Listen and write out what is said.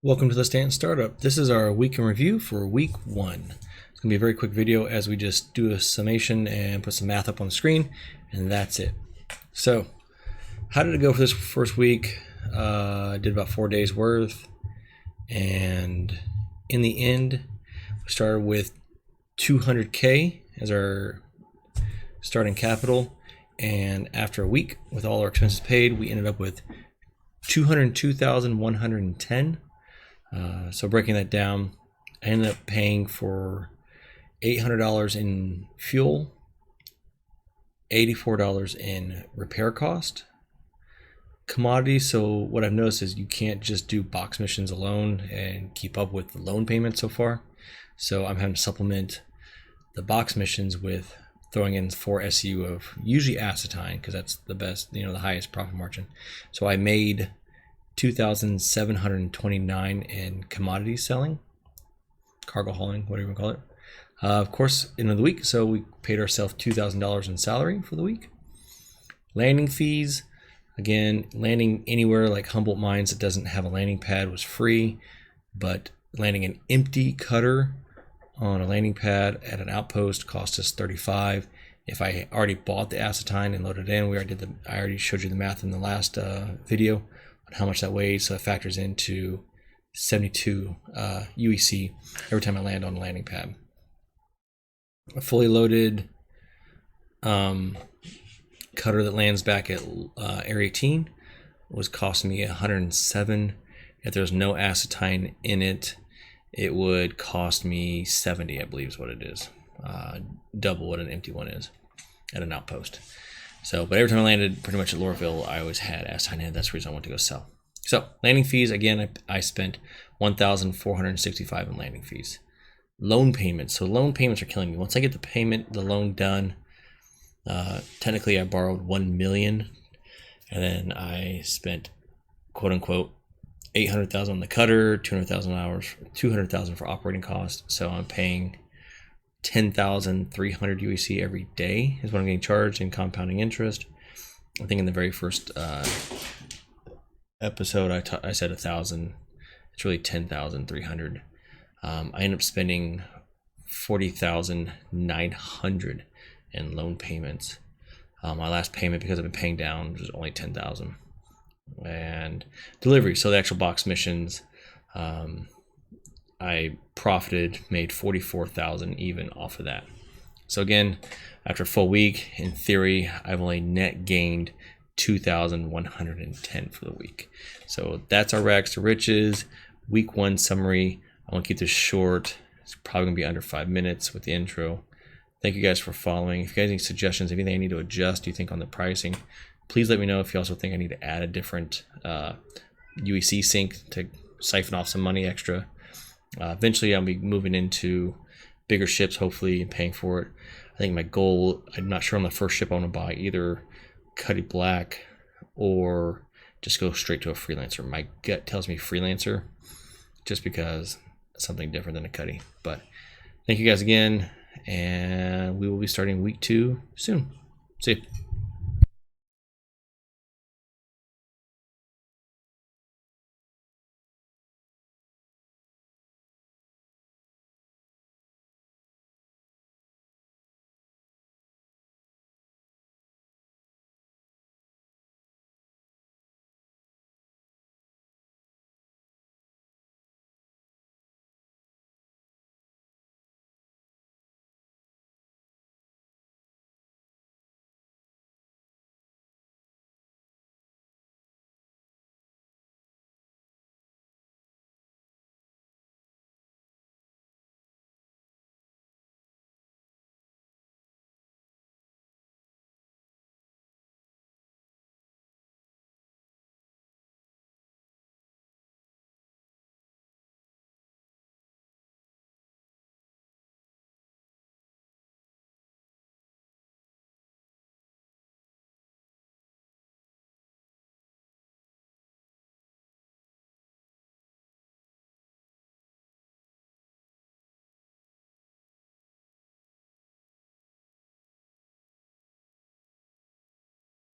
Welcome to the Stanton Startup. This is our week in review for week 1. It's going to be a very quick video as we just do a summation and put some math up on the screen, and that's it. So, how did it go for this first week? I did about 4 days worth, and in the end, we started with $200K as our starting capital, and after a week, with all our expenses paid, we ended up with $202,110. So breaking that down, I ended up paying for $800 in fuel, $84 in repair cost, commodities. So what I've noticed is you can't just do box missions alone and keep up with the loan payment so far. So I'm having to supplement the box missions with throwing in 4 SU of usually acetine, because that's the best, the highest profit margin. So I made $2,729 in commodity selling, cargo hauling, whatever you call it. Of course, end of the week, so we paid ourselves $2,000 in salary for the week. Landing fees, again, landing anywhere like Humboldt Mines that doesn't have a landing pad was free, but landing an empty cutter on a landing pad at an outpost cost us $35. If I already bought the acetine and loaded it in, I already showed you the math in the last video on how much that weighs, so it factors into 72 UEC every time I land on a landing pad. A fully loaded cutter that lands back at Area 18 was costing me $107. If there's no acetine in it, it would cost me $70, I believe is what it is. Double what an empty one is at an outpost. So, but every time I landed pretty much at Lorville, I always had acetine in it. That's the reason I wanted to go sell. So, landing fees, again, I spent $1,465 in landing fees. Loan payments. So loan payments are killing me. Once I get the loan done, technically I borrowed $1 million, and then I spent, quote unquote, $800,000 on the cutter, $200,000 for operating costs. So I'm paying 10,300 UEC every day is what I'm getting charged in compounding interest. I think in the very first episode I said 1,000. It's really 10,300. I end up spending 40,900 in loan payments. My last payment, because I've been paying down, was only 10,000. And delivery, so the actual box missions, I profited, made 44,000 even off of that. So again, after a full week, in theory, I've only net gained 2,110 for the week. So that's our rags to riches week 1 summary. I want to keep this short. It's probably gonna be under 5 minutes with the intro. Thank you guys for following. If you guys have any suggestions, anything I need to adjust, do you think, on the pricing, please let me know. If you also think I need to add a different UEC sync to siphon off some money extra. Eventually I'll be moving into bigger ships, hopefully, and paying for it. I think my goal, I'm not sure on the first ship I want to buy, either Cuddy Black or just go straight to a freelancer. My gut tells me freelancer, just because it's something different than a Cuddy. But thank you guys again, and we will be starting week 2 soon. See you.